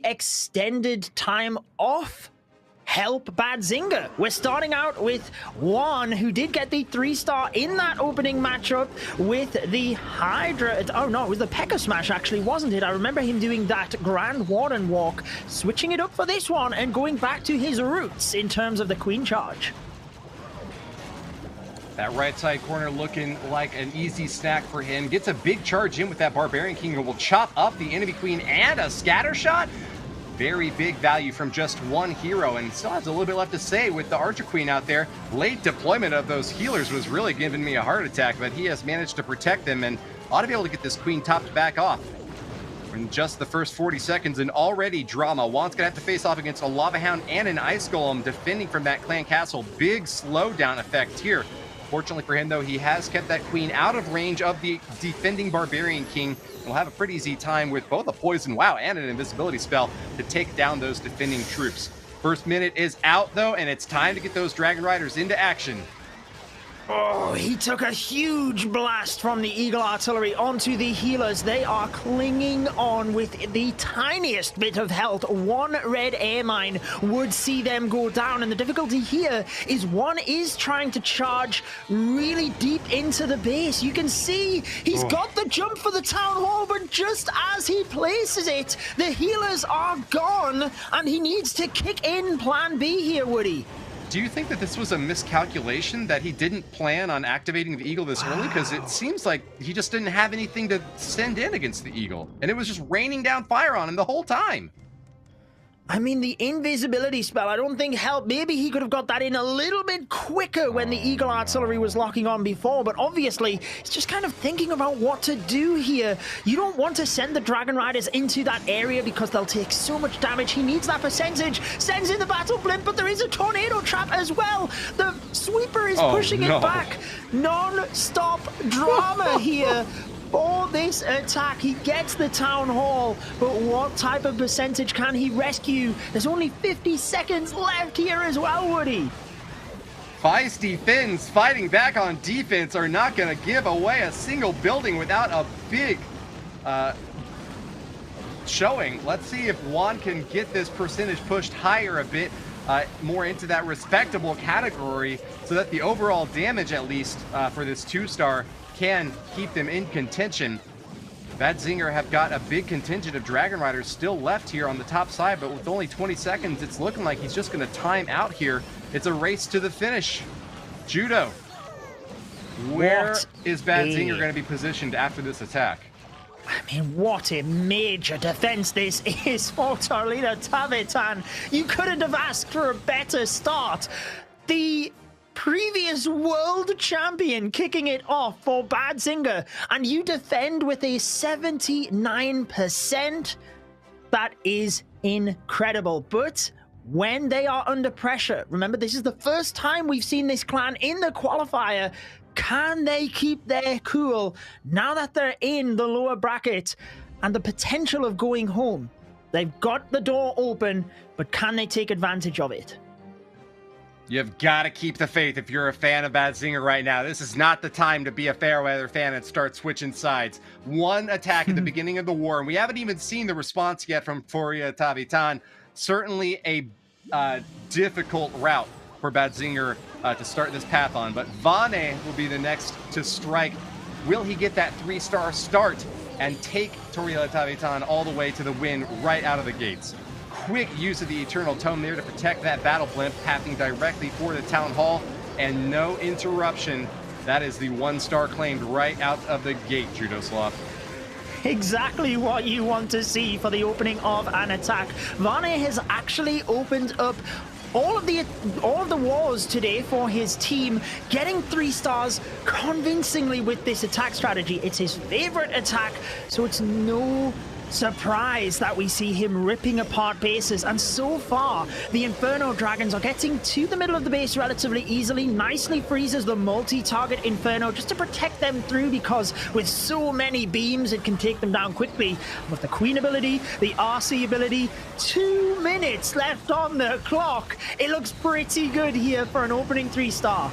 extended time off help BadZinger? We're starting out with Juan, who did get the 3-star in that opening matchup with the Hydra. Oh no, it was the P.E.K.K.A. Smash actually, wasn't it? I remember him doing that Grand Warden walk, switching it up for this one and going back to his roots in terms of the Queen charge. That right side corner looking like an easy snack for him. Gets a big charge in with that Barbarian King who will chop up the enemy queen and a scatter shot. Very big value from just one hero, and still has a little bit left to say with the Archer Queen out there. Late deployment of those healers was really giving me a heart attack, but he has managed to protect them and ought to be able to get this queen topped back off. In just the first 40 seconds and already drama. Juan's gonna have to face off against a Lava Hound and an Ice Golem defending from that clan castle. Big slowdown effect here. Fortunately for him, though, he has kept that queen out of range of the defending Barbarian King. He'll have a pretty easy time with both a poison wow and an invisibility spell to take down those defending troops. First minute is out, though, and it's time to get those Dragon Riders into action. Oh, he took a huge blast from the Eagle Artillery onto the healers. They are clinging on with the tiniest bit of health. One red air mine would see them go down, and the difficulty here is one is trying to charge really deep into the base. You can see he's got the jump for the town hall, but just as he places it, the healers are gone, and he needs to kick in plan B here, Woody. Do you think that this was a miscalculation, that he didn't plan on activating the Eagle this early? Because it seems like he just didn't have anything to send in against the Eagle, and it was just raining down fire on him the whole time. I mean, the invisibility spell, I don't think helped. Maybe he could have got that in a little bit quicker when the Eagle Artillery was locking on before, but obviously, he's just kind of thinking about what to do here. You don't want to send the Dragon Riders into that area because they'll take so much damage. He needs that percentage. Sends in the Battle Blimp, but there is a Tornado Trap as well. The Sweeper is pushing it back. Non-stop drama here. For this attack, he gets the Town Hall, but what type of percentage can he rescue? There's only 50 seconds left here as well, Woody. Feisty Finns fighting back on defense are not going to give away a single building without a big showing. Let's see if Juan can get this percentage pushed higher a bit, more into that respectable category, so that the overall damage, at least for this 2-star, can keep them in contention. BadZinger have got a big contingent of Dragon Riders still left here on the top side, but with only 20 seconds, it's looking like he's just going to time out here. It's a race to the finish. Judo, where is BadZinger going to be positioned after this attack? I mean, what a major defense this is for Torilala Tavataan. You couldn't have asked for a better start. The previous world champion kicking it off for BadZinger, and you defend with a 79%. That is incredible. But when they are under pressure, remember, this is the first time we've seen this clan in the qualifier. Can they keep their cool now that they're in the lower bracket and the potential of going home? They've got the door open, but can they take advantage of it? You've got to keep the faith if you're a fan of BadZinger right now. This is not the time to be a Fairweather fan and start switching sides. One attack at the beginning of the war, and we haven't even seen the response yet from Torilala Tavataan. Certainly a difficult route for BadZinger to start this path on, but Vane will be the next to strike. Will he get that 3-star start and take Torilala Tavataan all the way to the win right out of the gates? Quick use of the Eternal Tome there to protect that Battle Blimp, happening directly for the Town Hall, and no interruption. That is the 1-star claimed right out of the gate, Judoslav. Exactly what you want to see for the opening of an attack. Vane has actually opened up all of the wars today for his team, getting 3 stars convincingly with this attack strategy. It's his favorite attack, so it's no surprise that we see him ripping apart bases. And so far, the Inferno Dragons are getting to the middle of the base relatively easily. Nicely freezes the multi-target Inferno just to protect them through, because with so many beams, it can take them down quickly. With the Queen ability, the RC ability, 2 minutes left on the clock. It looks pretty good here for an opening 3-star.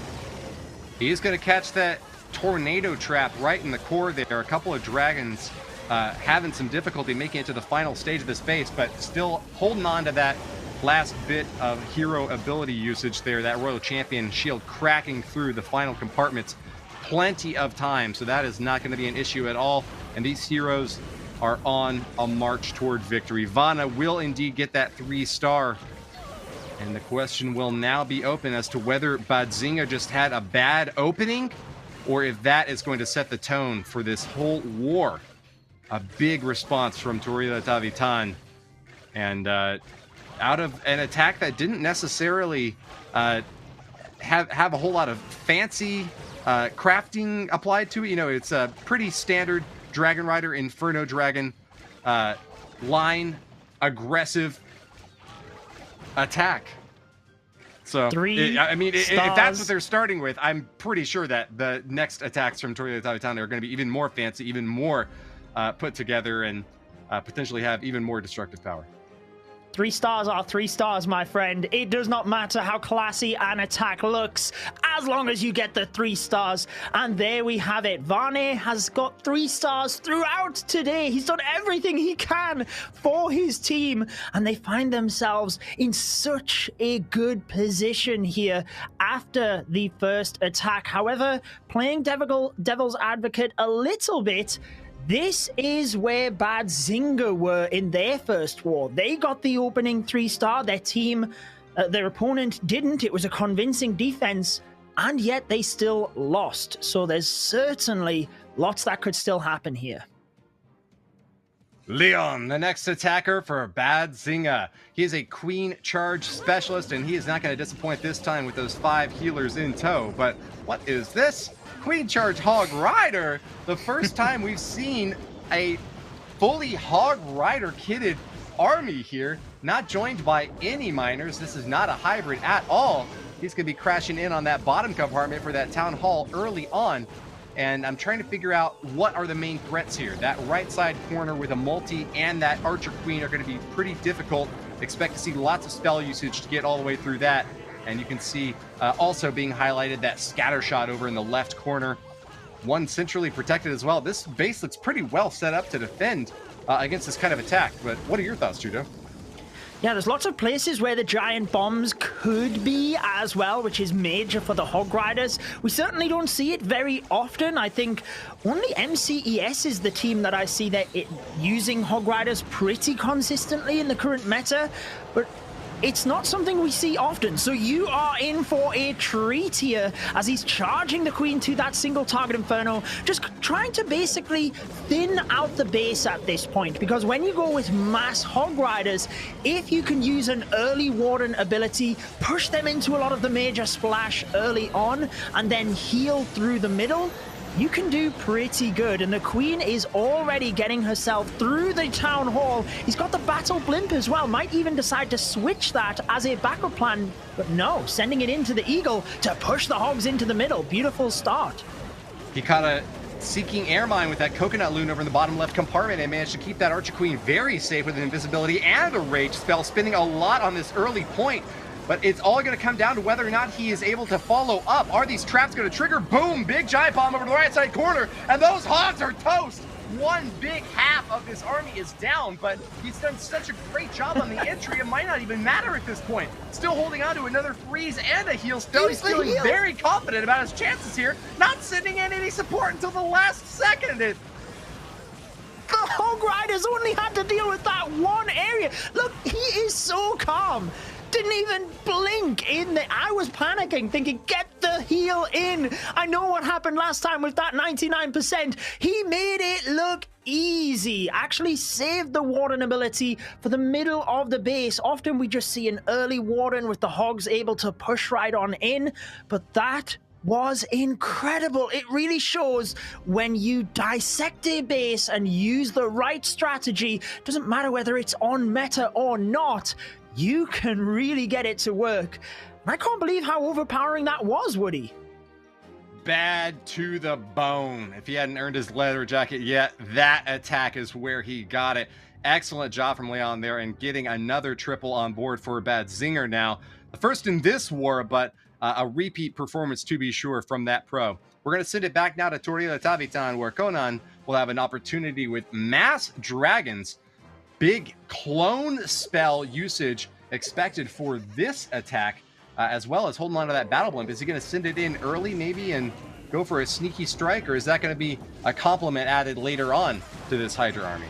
He is going to catch that Tornado Trap right in the core there. A couple of dragons having some difficulty making it to the final stage of this base, but still holding on to that last bit of hero ability usage there. That Royal Champion shield cracking through the final compartments plenty of time, so that is not going to be an issue at all. And these heroes are on a march toward victory. Vana will indeed get that 3-star. And the question will now be open as to whether BadZinger just had a bad opening or if that is going to set the tone for this whole war. A big response from Torilala Tavataan. And out of an attack that didn't necessarily have a whole lot of fancy crafting applied to it. You know, it's a pretty standard Dragon Rider Inferno Dragon line aggressive attack. So if that's what they're starting with, I'm pretty sure that the next attacks from Torilala Tavataan are going to be even more fancy, even more put together, and potentially have even more destructive power. 3 stars are 3 stars, my friend. It does not matter how classy an attack looks, as long as you get the 3 stars. And there we have it. Vane has got 3 stars throughout today. He's done everything he can for his team, and they find themselves in such a good position here after the first attack. However, playing devil's advocate a little bit, this is where BadZinger were in their first war. They got the opening 3-star. Their team, their opponent didn't. It was a convincing defense, and yet they still lost. So there's certainly lots that could still happen here. Leon, the next attacker for BadZinger. He is a Queen Charge specialist, and he is not going to disappoint this time with those 5 healers in tow. But what is this? Queen Charge Hog Rider. The first time we've seen a fully Hog Rider kitted army here, not joined by any miners. This is not a hybrid at all. He's going to be crashing in on that bottom compartment for that town hall early on. And I'm trying to figure out what are the main threats here. That right side corner with a multi and that Archer Queen are going to be pretty difficult. Expect to see lots of spell usage to get all the way through that. And you can see also being highlighted that scatter shot over in the left corner. One centrally protected as well. This base looks pretty well set up to defend against this kind of attack. But what are your thoughts, Judo? Yeah, there's lots of places where the giant bombs could be as well, which is major for the Hog Riders. We certainly don't see it very often. I think only MCES is the team that I see that using Hog Riders pretty consistently in the current meta. But it's not something we see often, so you are in for a treat here as he's charging the Queen to that single target Inferno, just trying to basically thin out the base at this point, because when you go with mass Hog Riders, if you can use an early Warden ability, push them into a lot of the major splash early on, and then heal through the middle, you can do pretty good. And the Queen is already getting herself through the town hall. He's got the battle blimp as well. Might even decide to switch that as a backup plan, but no, sending it into the Eagle to push the Hogs into the middle. Beautiful start. He caught a Seeking Air Mine with that Coconut Loon over in the bottom left compartment and managed to keep that Archer Queen very safe with an invisibility and a rage spell, spending a lot on this early point. But it's all going to come down to whether or not he is able to follow up. Are these traps going to trigger? Boom! Big giant bomb over the right side corner, and those Hogs are toast! One big half of this army is down, but he's done such a great job on the entry, it might not even matter at this point. Still holding on to another freeze and a heal spell. He's feeling very confident about his chances here, not sending in any support until the last second. The Hog Riders only had to deal with that one area. Look, he is so calm. Didn't even blink in there. I was panicking, thinking, get the heal in. I know what happened last time with that 99%. He made it look easy. Actually saved the Warden ability for the middle of the base. Often we just see an early Warden with the Hogs able to push right on in, but that was incredible. It really shows when you dissect a base and use the right strategy, doesn't matter whether it's on meta or not, you can really get it to work. I can't believe how overpowering that was, Woody. Bad to the bone. If he hadn't earned his leather jacket yet, that attack is where he got it. Excellent job from Leon there and getting another triple on board for BadZinger now. The first in this war, but a repeat performance to be sure from that pro. We're going to send it back now to Torilala Tavataan, where Conan will have an opportunity with mass dragons. Big clone spell usage expected for this attack, as well as holding on to that battle blimp. Is he going to send it in early maybe and go for a sneaky strike, or is that going to be a complement added later on to this Hydra army?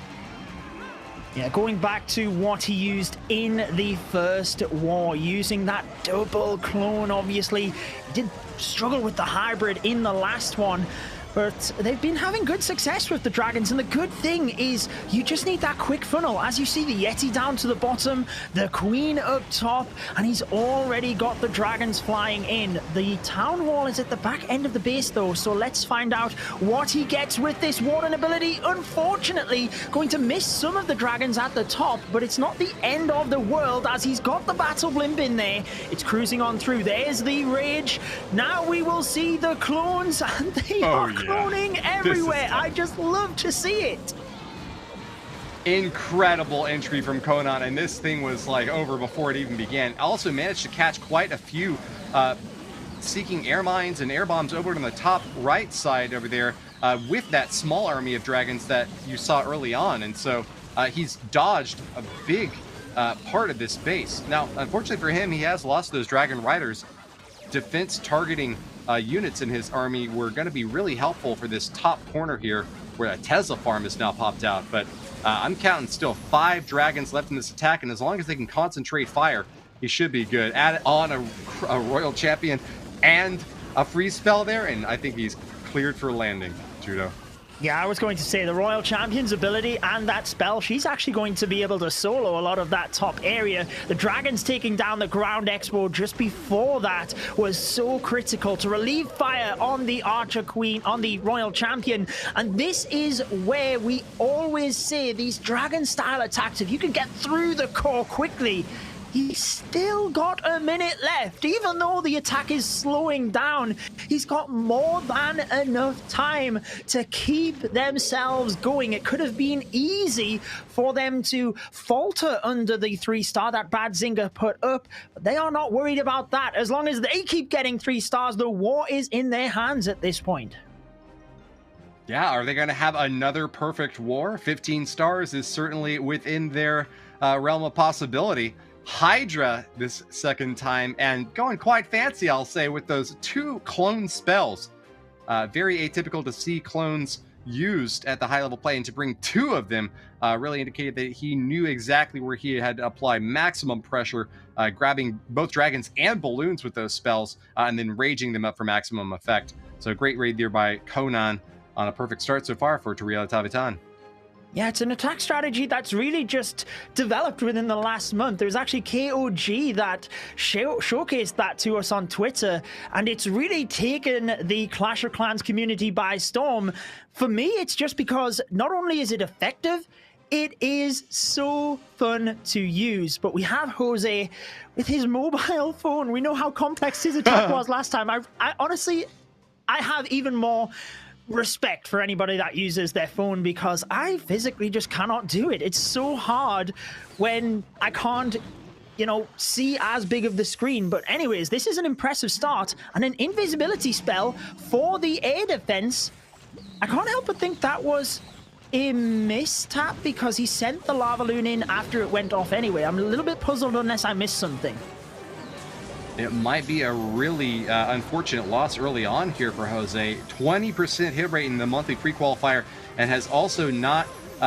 Yeah, going back to what he used in the first war, using that double clone, obviously. He did struggle with the hybrid in the last one, but they've been having good success with the dragons, and the good thing is you just need that quick funnel. As you see, the Yeti down to the bottom, the Queen up top, and he's already got the dragons flying in. The Town Hall is at the back end of the base, though, so let's find out what he gets with this Warden ability. Unfortunately, going to miss some of the dragons at the top, but it's not the end of the world, as he's got the Battle Blimp in there. It's cruising on through. There's the Rage. Now we will see the clones, and they are cloning everywhere. I just love to see it. Incredible entry from Conan, and this thing was like over before it even began. Also managed to catch quite a few seeking air mines and air bombs over on the top right side over there with that small army of dragons that you saw early on, and so he's dodged a big part of this base. Now, unfortunately for him, he has lost those dragon riders. Defense targeting units in his army were going to be really helpful for this top corner here, where a Tesla farm is now popped out. But I'm counting still 5 dragons left in this attack, and as long as they can concentrate fire, he should be good. Add on a royal champion and a freeze spell there, and I think he's cleared for landing, Judo. Yeah, I was going to say the Royal Champion's ability and that spell, she's actually going to be able to solo a lot of that top area. The dragons taking down the ground expo just before that was so critical to relieve fire on the Archer Queen, on the Royal Champion. And this is where we always say these dragon style attacks, if you can get through the core quickly, he's still got a minute left. Even though the attack is slowing down, he's got more than enough time to keep themselves going. It could have been easy for them to falter under the 3-star that BadZinger put up, but they are not worried about that. As long as they keep getting 3 stars, the war is in their hands at this point. Yeah, are they going to have another perfect war? 15 stars is certainly within their realm of possibility. Hydra this second time, and going quite fancy, I'll say, with those 2 clone spells. Very atypical to see clones used at the high level play, and to bring 2 of them really indicated that he knew exactly where he had to apply maximum pressure, grabbing both dragons and balloons with those spells, and then raging them up for maximum effect. So great raid there by Conan on a perfect start so far for Torilala Tavataan. Yeah, it's an attack strategy that's really just developed within the last month. There's actually COG that showcased that to us on Twitter, and it's really taken the Clash of Clans community by storm. For me, it's just because not only is it effective, it is so fun to use. But we have Jose with his mobile phone. We know how complex his attack was last time. I honestly, I have even more respect for anybody that uses their phone, because I physically just cannot do it. It's so hard when I can't, you know, see as big of the screen. But anyways, this is an impressive start, and an invisibility spell for the air defense. I can't help but think that was a mistap, because he sent the lava loon in after it went off anyway. I'm a little bit puzzled unless I missed something. It might be a really unfortunate loss early on here for Jose. 20% hit rate in the monthly pre-qualifier, and has also not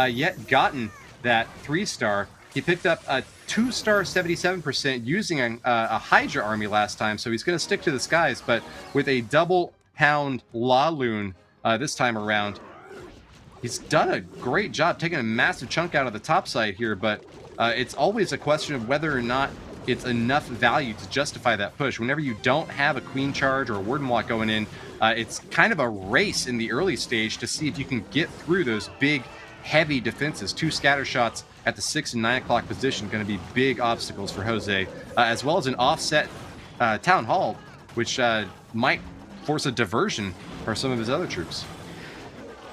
yet gotten that 3-star. He picked up a 2-star 77% using a Hydra army last time, so he's going to stick to the skies, but with a double pound La Loon this time around. He's done a great job taking a massive chunk out of the top side here, but it's always a question of whether or not it's enough value to justify that push. Whenever you don't have a Queen Charge or a Warden Walk going in, it's kind of a race in the early stage to see if you can get through those big, heavy defenses. 2 scatter shots at the 6 and 9 o'clock position going to be big obstacles for Jose, as well as an offset Town Hall, which might force a diversion for some of his other troops.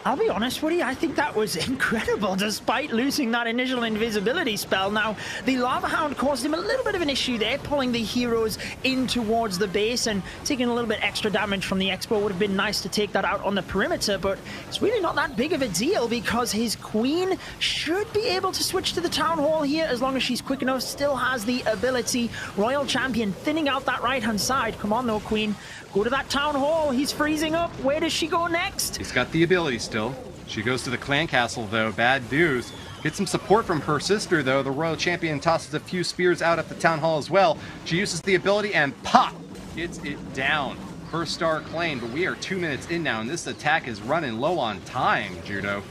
I'll be honest, Woody, I think that was incredible despite losing that initial invisibility spell. Now, the Lava Hound caused him a little bit of an issue there, pulling the heroes in towards the base and taking a little bit extra damage from the Expo. Would have been nice to take that out on the perimeter, but it's really not that big of a deal because his Queen should be able to switch to the Town Hall here as long as she's quick enough, still has the ability. Royal Champion thinning out that right-hand side. Come on, though, Queen. Go to that Town Hall. He's freezing up. Where does she go next? He's got the ability still. She goes to the clan castle, though. Bad news. Gets some support from her sister, though. The Royal Champion tosses a few spears out at the Town Hall as well. She uses the ability and pop! Gets it down. First star claimed, but we are 2 minutes in now, and this attack is running low on time, Judo.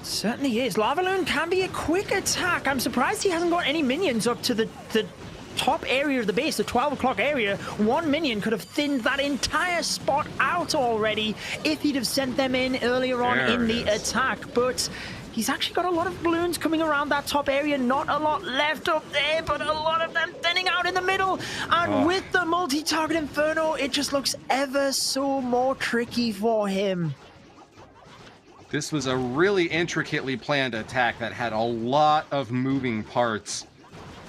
Certainly is. Lavaloon can be a quick attack. I'm surprised he hasn't got any minions up to the top area of the base, the 12 o'clock area. One minion could have thinned that entire spot out already if he'd have sent them in earlier on in the attack. But he's actually got a lot of balloons coming around that top area. Not a lot left up there, but a lot of them thinning out in the middle. And with the multi-target Inferno, it just looks ever so more tricky for him. This was a really intricately planned attack that had a lot of moving parts.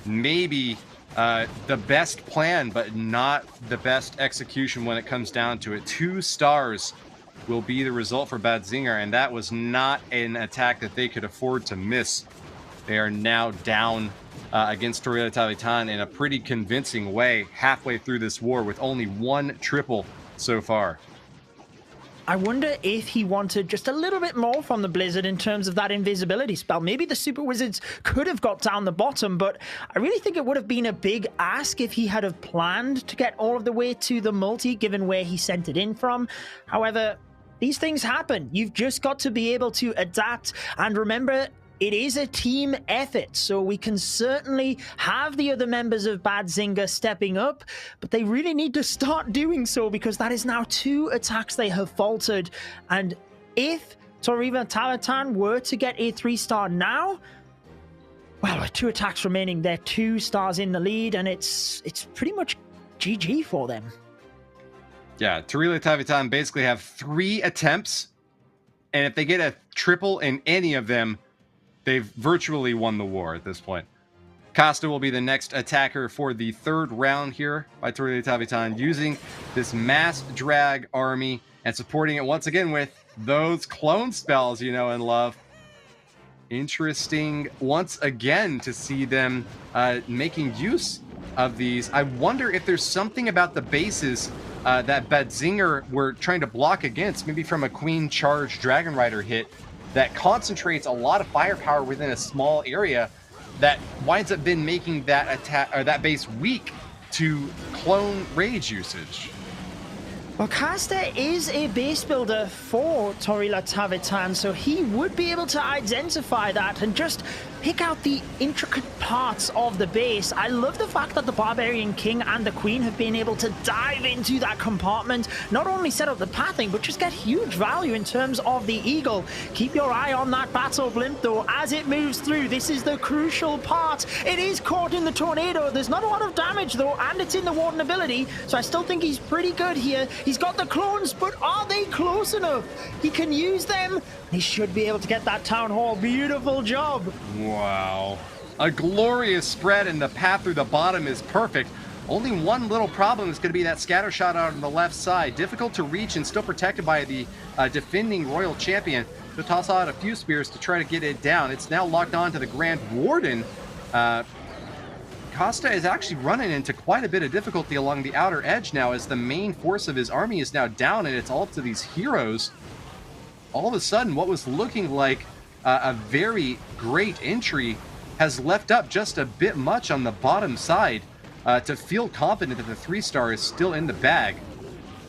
Maybe the best plan, but not the best execution when it comes down to it. 2 stars will be the result for BadZinger, and that was not an attack that they could afford to miss. They are now down against Torilala Tavataan in a pretty convincing way halfway through this war with only 1 triple so far. I wonder if he wanted just a little bit more from the Blizzard in terms of that invisibility spell. Maybe the Super Wizards could have got down the bottom, but I really think it would have been a big ask if he had have planned to get all of the way to the multi, given where he sent it in from. However, these things happen. You've just got to be able to adapt. And remember, it is a team effort, so we can certainly have the other members of BadZinger stepping up, but they really need to start doing so because that is now 2 attacks they have faltered. And if Torilala Tavataan were to get a 3-star now, well, with 2 attacks remaining, they're 2 stars in the lead, and it's pretty much GG for them. Yeah, Torilala Tavataan basically have 3 attempts, and if they get a triple in any of them, they've virtually won the war at this point. Costa will be the next attacker for the 3rd round here by Torilala Tavataan, using this mass drag army and supporting it once again with those clone spells you know and love. Interesting once again to see them making use of these. I wonder if there's something about the bases that BadZinger were trying to block against, maybe from a Queen Charge Dragon Rider hit, that concentrates a lot of firepower within a small area that winds up then making that attack or that base weak to clone rage usage. Well, Casta is a base builder for Torilala Tavataan, so he would be able to identify that and just pick out the intricate parts of the base. I love the fact that the Barbarian King and the Queen have been able to dive into that compartment, not only set up the pathing, but just get huge value in terms of the Eagle. Keep your eye on that battle blimp, though, as it moves through. This is the crucial part. It is caught in the tornado. There's not a lot of damage, though, and it's in the Warden ability, so I still think he's pretty good here. He's got the clones, but are they close enough? He can use them. He should be able to get that Town Hall. Beautiful job. Wow. A glorious spread, and the path through the bottom is perfect. Only one little problem is going to be that scatter shot out on the left side. Difficult to reach and still protected by the defending Royal Champion. To toss out a few spears to try to get it down. It's now locked on to the Grand Warden. Costa is actually running into quite a bit of difficulty along the outer edge now, as the main force of his army is now down, and it's all up to these heroes. All of a sudden, what was looking like a very great entry has left up just a bit much on the bottom side to feel confident that the 3-star is still in the bag.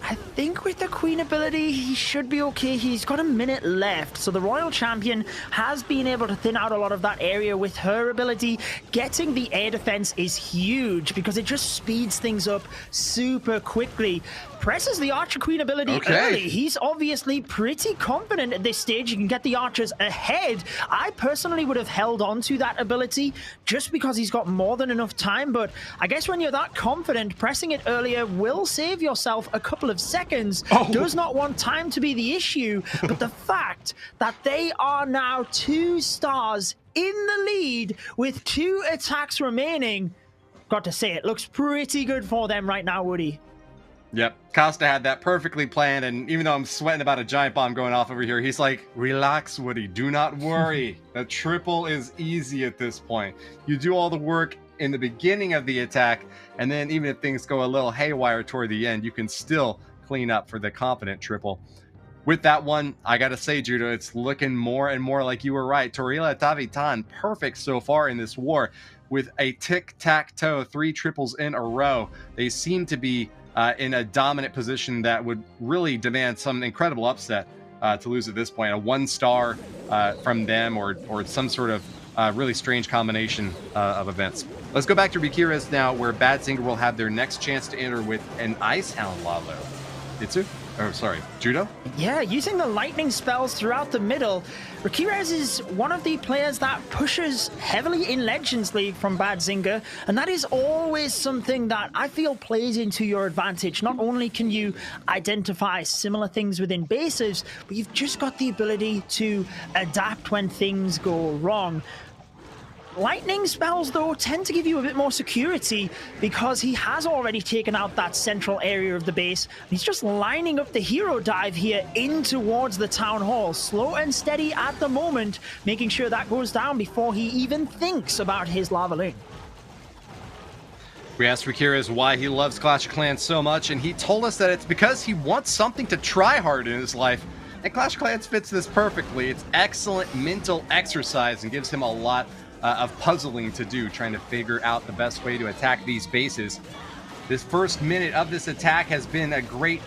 I think with the Queen ability, he should be okay. He's got a minute left. So the Royal Champion has been able to thin out a lot of that area with her ability. Getting the air defense is huge because it just speeds things up super quickly. Presses the Archer Queen ability early. He's obviously pretty confident at this stage. You can get the archers ahead. I personally would have held on to that ability just because he's got more than enough time. But I guess when you're that confident, pressing it earlier will save yourself a couple couple of seconds, does not want time to be the issue, but the fact that they are now 2 stars in the lead with 2 attacks remaining, got to say, it looks pretty good for them right now, Woody. Yep, Costa had that perfectly planned, and even though I'm sweating about a giant bomb going off over here, he's like, relax, Woody, do not worry. The triple is easy at this point. You do all the work in the beginning of the attack, and then even if things go a little haywire toward the end, you can still clean up for the confident triple. With that one, I gotta say, Judo, it's looking more and more like you were right. Torilala Tavataan, perfect so far in this war. With a tic-tac-toe, 3 triples in a row, they seem to be in a dominant position that would really demand some incredible upset to lose at this point. A 1-star from them or some sort of really strange combination of events. Let's go back to Rikira's now, where BadZinger will have their next chance to enter with an Ice Hound Lalo. Itsu? Oh, sorry, Judo? Yeah, using the lightning spells throughout the middle. Rikires is one of the players that pushes heavily in Legends League from BadZinger, and that is always something that I feel plays into your advantage. Not only can you identify similar things within bases, but you've just got the ability to adapt when things go wrong. Lightning spells, though, tend to give you a bit more security because he has already taken out that central area of the base. He's just lining up the hero dive here in towards the town hall. Slow and steady at the moment, making sure that goes down before he even thinks about his lava lane. We asked Rikira's why he loves Clash of Clans so much, and he told us that it's because he wants something to try hard in his life. And Clash of Clans fits this perfectly. It's excellent mental exercise and gives him a lot of puzzling to do, trying to figure out the best way to attack these bases. This first minute of this attack has been a great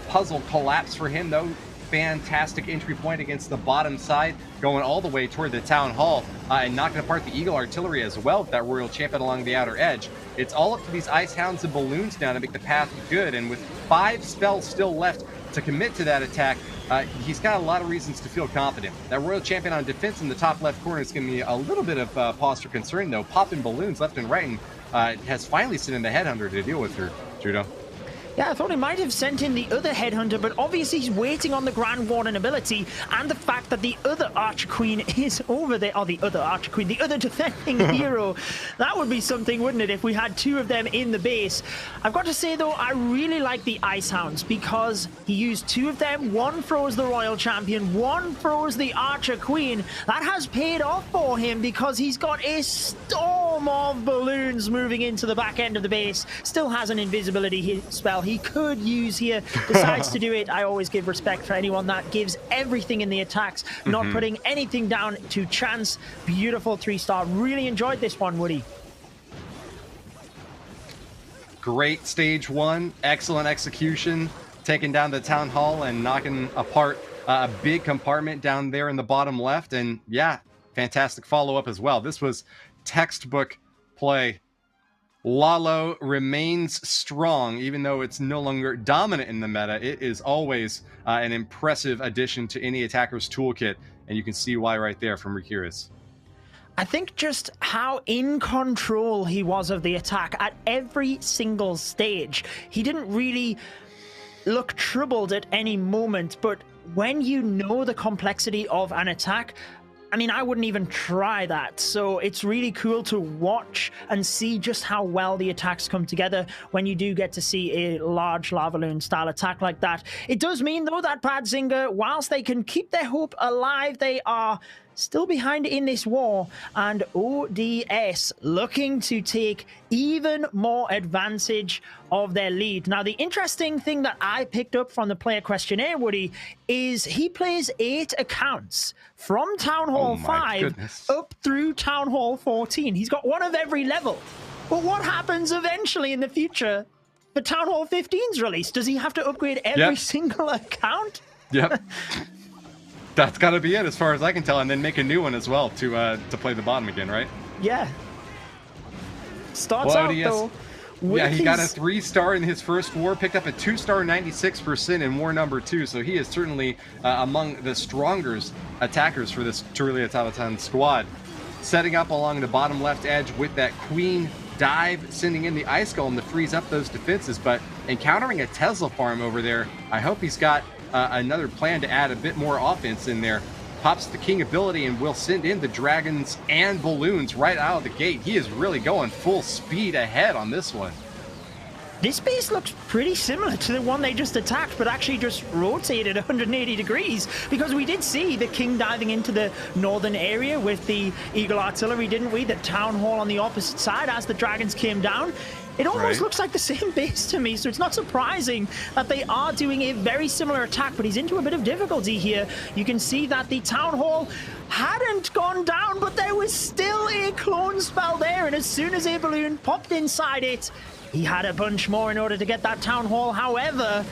puzzle collapse for him, though. Fantastic entry point against the bottom side, going all the way toward the town hall and knocking apart the Eagle Artillery as well with that Royal Champion along the outer edge. It's all up to these Ice Hounds and Balloons now to make the path good, and with 5 spells still left to commit to that attack, he's got a lot of reasons to feel confident. That Royal Champion on defense in the top left corner is going to be a little bit of pause for concern, though. Popping balloons left and right, and has finally sent in the Headhunter to deal with her, Judo. Yeah, I thought he might have sent in the other Headhunter, but obviously he's waiting on the Grand Warden ability and the fact that the other Archer Queen is over there. Or the other Archer Queen, the other defending hero. That would be something, wouldn't it, if we had 2 of them in the base. I've got to say, though, I really like the Ice Hounds because he used 2 of them. 1 froze the Royal Champion, 1 froze the Archer Queen. That has paid off for him because he's got a storm of balloons moving into the back end of the base. Still has an invisibility spell he could use here, decides to do it. I always give respect for anyone that gives everything in the attacks, not putting anything down to chance. Beautiful 3-star. Really enjoyed this one, Woody. Great stage 1, excellent execution, taking down the town hall and knocking apart a big compartment down there in the bottom left, and yeah, fantastic follow-up as well. This was textbook play. Lalo remains strong, even though it's no longer dominant in the meta. It is always an impressive addition to any attacker's toolkit, and you can see why right there from Rikira's. I think just how in control he was of the attack at every single stage. He didn't really look troubled at any moment, but when you know the complexity of an attack, I mean, I wouldn't even try that. So it's really cool to watch and see just how well the attacks come together when you do get to see a large lava balloon style attack like that. It does mean, though, that BadZinger, whilst they can keep their hope alive, they are still behind in this war, and ODS looking to take even more advantage of their lead. Now, the interesting thing that I picked up from the player questionnaire, Woody, is he plays 8 accounts from Town Hall 5 up through Town Hall 14. He's got 1 of every level. But what happens eventually in the future for Town Hall 15's release? Does he have to upgrade every single account? Yep. That's got to be it as far as I can tell, and then make a new one as well to play the bottom again, right? Yeah. Starts out, though. Yeah, he got a 3-star in his first war, picked up a 2-star 96% in war number 2, so he is certainly among the strongest attackers for this Torilala Tavataan squad. Setting up along the bottom left edge with that Queen dive, sending in the Ice Golem to freeze up those defenses, but encountering a Tesla farm over there, I hope he's got another plan to add a bit more offense in there. Pops the King ability and will send in the dragons and balloons right out of the gate. He is really going full speed ahead on this one. This base looks pretty similar to the one they just attacked, but actually just rotated 180 degrees, because we did see the King diving into the northern area with the Eagle Artillery, didn't we? The Town Hall on the opposite side as the dragons came down. It almost looks like the same base to me, so it's not surprising that they are doing a very similar attack, but he's into a bit of difficulty here. You can see that the Town Hall hadn't gone down, but there was still a clone spell there, and as soon as a balloon popped inside it, he had a bunch more in order to get that Town Hall. However,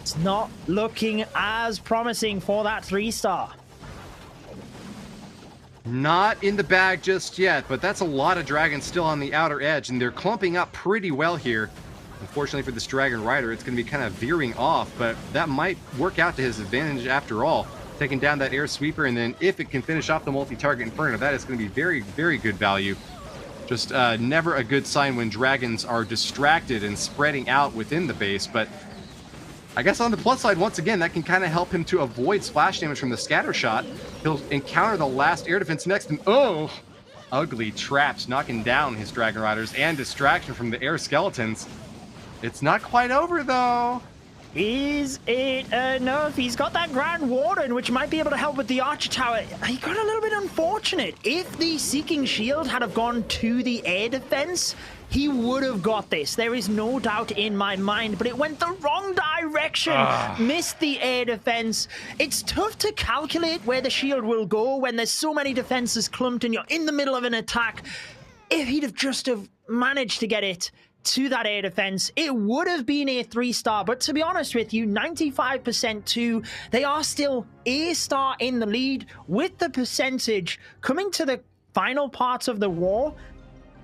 it's not looking as promising for that 3-star. Not in the bag just yet, but that's a lot of dragons still on the outer edge, and they're clumping up pretty well here. Unfortunately for this Dragon Rider, it's going to be kind of veering off, but that might work out to his advantage after all. Taking down that Air Sweeper, and then if it can finish off the multi-target Inferno, that is going to be very, very good value. Just never a good sign when dragons are distracted and spreading out within the base, but I guess on the plus side, once again, that can kind of help him to avoid splash damage from the scatter shot. He'll encounter the last air defense next, and oh, ugly traps knocking down his Dragon Riders and distraction from the air skeletons. It's not quite over, though. Is it enough? He's got that Grand Warden, which might be able to help with the Archer Tower. He got a little bit unfortunate. If the Seeking Shield had have gone to the air defense, he would have got this. There is no doubt in my mind, but it went the wrong direction. Missed the air defense. It's tough to calculate where the shield will go when there's so many defenses clumped and you're in the middle of an attack. If he'd have just have managed to get it to that air defense, it would have been a 3-star, but to be honest with you, 95% too, they are still A-star in the lead. With the percentage coming to the final parts of the war,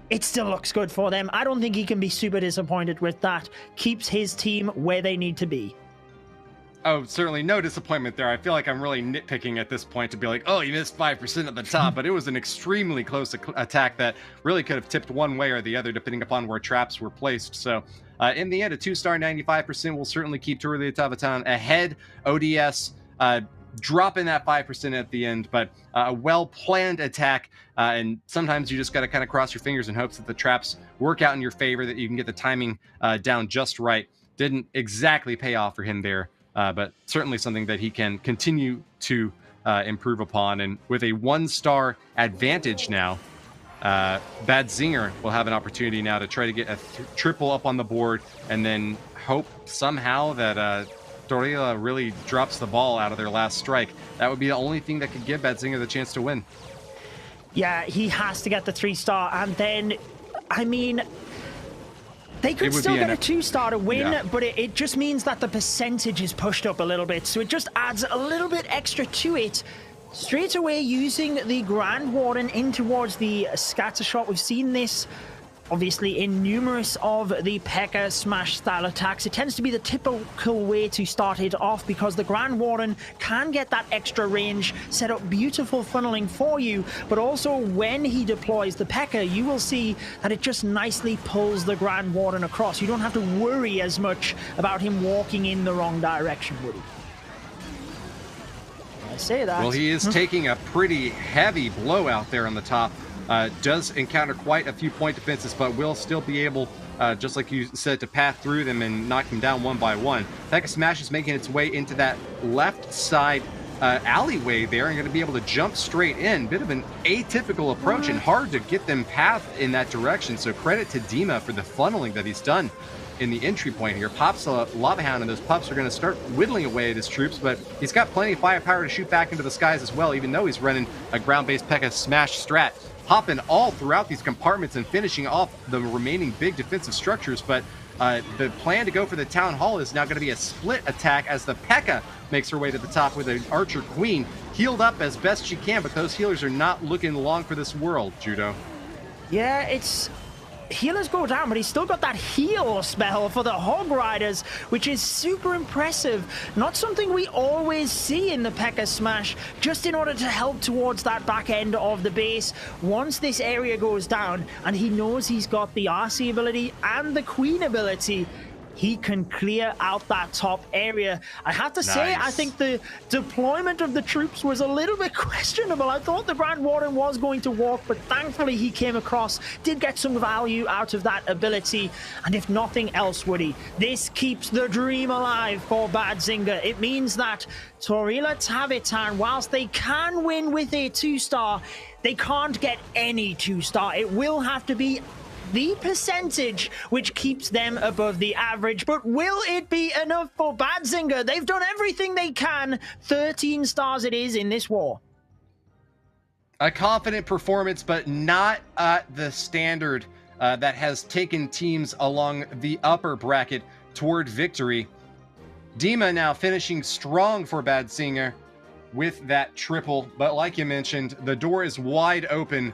it still looks good for them. I don't think he can be super disappointed with that. Keeps his team where they need to be. Oh, certainly no disappointment there. I feel like I'm really nitpicking at this point to be like, oh, you missed 5% at the top, but it was an extremely close attack that really could have tipped one way or the other depending upon where traps were placed. So in the end, a 2-star 95% will certainly keep Torilala Tavataan ahead. ODS dropping that 5% at the end, but a well-planned attack, and sometimes you just got to kind of cross your fingers in hopes that the traps work out in your favor, that you can get the timing down just right. Didn't exactly pay off for him there. But certainly something that he can continue to improve upon. And with a 1-star advantage now, BadZinger will have an opportunity now to try to get a triple up on the board, and then hope somehow that Torilala really drops the ball out of their last strike. That would be the only thing that could give BadZinger the chance to win. Yeah, he has to get the 3-star, and then, I mean, they could still get a 2-star to win, but it just means that the percentage is pushed up a little bit, so it just adds a little bit extra to it. Straight away, using the Grand Warden in towards the scatter shot. We've seen this, obviously, in numerous of the P.E.K.K.A. smash style attacks. It tends to be the typical way to start it off because the Grand Warden can get that extra range, set up beautiful funneling for you, but also when he deploys the P.E.K.K.A., you will see that it just nicely pulls the Grand Warden across. You don't have to worry as much about him walking in the wrong direction, Woody. I say that. Well, he is taking a pretty heavy blow out there on the top. Does encounter quite a few point defenses, but will still be able, just like you said, to path through them and knock them down one by one. P.E.K.K.A. Smash is making its way into that left side alleyway there and going to be able to jump straight in. Bit of an atypical approach and hard to get them path in that direction. So credit to Dima for the funneling that he's done in the entry point here. Pops a Lava Hound, and those pups are going to start whittling away at his troops, but he's got plenty of firepower to shoot back into the skies as well, even though he's running a ground-based P.E.K.K.A. Smash strat. Hopping all throughout these compartments and finishing off the remaining big defensive structures, but the plan to go for the Town Hall is now going to be a split attack as the P.E.K.K.A. makes her way to the top with an Archer Queen healed up as best she can, but those healers are not looking long for this world, Judo. Yeah, it's healers go down, but he's still got that heal spell for the Hog Riders, which is super impressive. Not something we always see in the P.E.K.K.A. Smash, just in order to help towards that back end of the base. Once this area goes down, and he knows he's got the RC ability and the Queen ability, he can clear out that top area. I have to say, I think the deployment of the troops was a little bit questionable. I thought the Grand Warden was going to walk, but thankfully he came across, did get some value out of that ability. And if nothing else, Woody, this keeps the dream alive for BadZinger. It means that Torilala Tavataan, whilst they can win with a 2-star, they can't get any 2-star. It will have to be the percentage which keeps them above the average. But will it be enough for BadZinger? They've done everything they can. 13 stars it is in this war. A confident performance, but not at the standard that has taken teams along the upper bracket toward victory. Dima now finishing strong for BadZinger with that triple, but like you mentioned, the door is wide open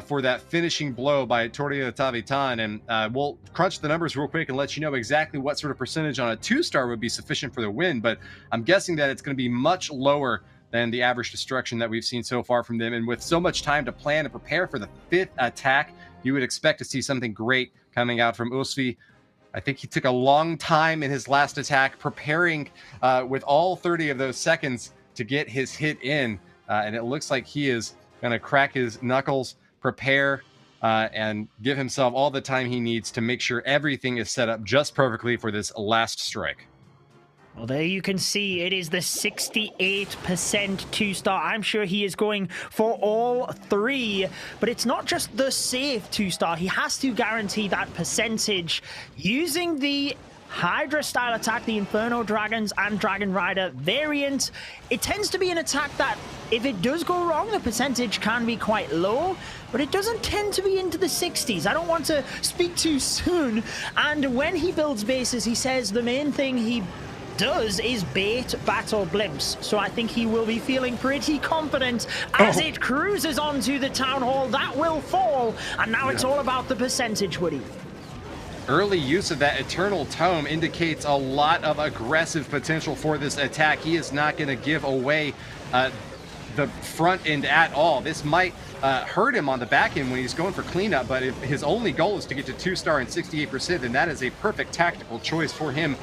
for that finishing blow by Torilala Tavataan. And we'll crunch the numbers real quick and let you know exactly what sort of percentage on a 2-star would be sufficient for the win. But I'm guessing that it's going to be much lower than the average destruction that we've seen so far from them. And with so much time to plan and prepare for the 5th attack, you would expect to see something great coming out from Usvi. I think he took a long time in his last attack, preparing with all 30 of those seconds to get his hit in. And it looks like he is going to crack his knuckles, prepare, and give himself all the time he needs to make sure everything is set up just perfectly for this last strike. Well, there you can see it is the 68% 2-star. I'm sure he is going for all 3, but it's not just the safe 2-star. He has to guarantee that percentage using the Hydra style attack, the Inferno Dragons and Dragon Rider variant. It tends to be an attack that, if it does go wrong, the percentage can be quite low, but it doesn't tend to be into the 60s. I don't want to speak too soon. And when he builds bases, he says the main thing he does is bait battle blimps. So I think he will be feeling pretty confident as it cruises onto the town hall. That will fall, and now it's all about the percentage, Woody. Early use of that Eternal Tome indicates a lot of aggressive potential for this attack. He is not going to give away the front end at all. This might hurt him on the back end when he's going for cleanup, but if his only goal is to get to 2-star and 68%, then that is a perfect tactical choice for him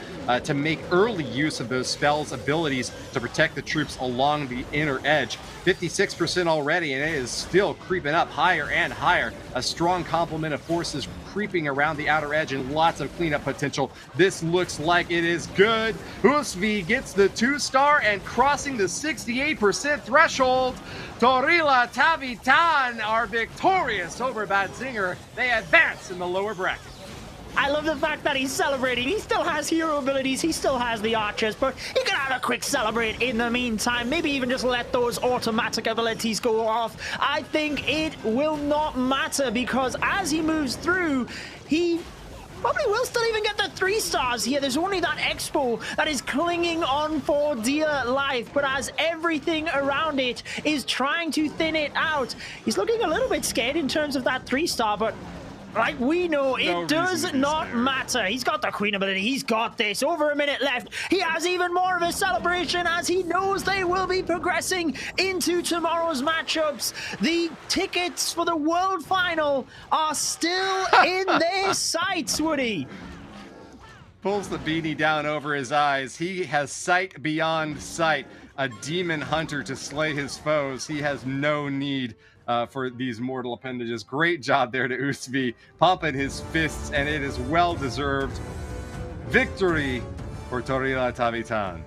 to make early use of those spells abilities to protect the troops along the inner edge. 56% already, and it is still creeping up higher and higher. A strong complement of forces creeping around the outer edge and lots of cleanup potential. This looks like it is good. Usvi gets the 2-star and crossing the 68% threshold. Torilala Tavataan are victorious over BadZinger. They advance in the lower bracket. I love the fact that he's celebrating. He still has hero abilities. He still has the archers, but he can have a quick celebrate in the meantime. Maybe even just let those automatic abilities go off. I think it will not matter, because as he moves through, he probably will still even get the 3 stars here. There's only that Expo that is clinging on for dear life, but as everything around it is trying to thin it out, he's looking a little bit scared in terms of that 3-star, but like we know, it does not matter. He's got the Queen ability. He's got this. Over a minute left. He has even more of a celebration as he knows they will be progressing into tomorrow's matchups. The tickets for the World Final are still in their sights, Woody. Pulls the beanie down over his eyes. He has sight beyond sight. A demon hunter to slay his foes. He has no need for these mortal appendages. Great job there to Usvi, pumping his fists, and it is well-deserved victory for Torilala Tavataan.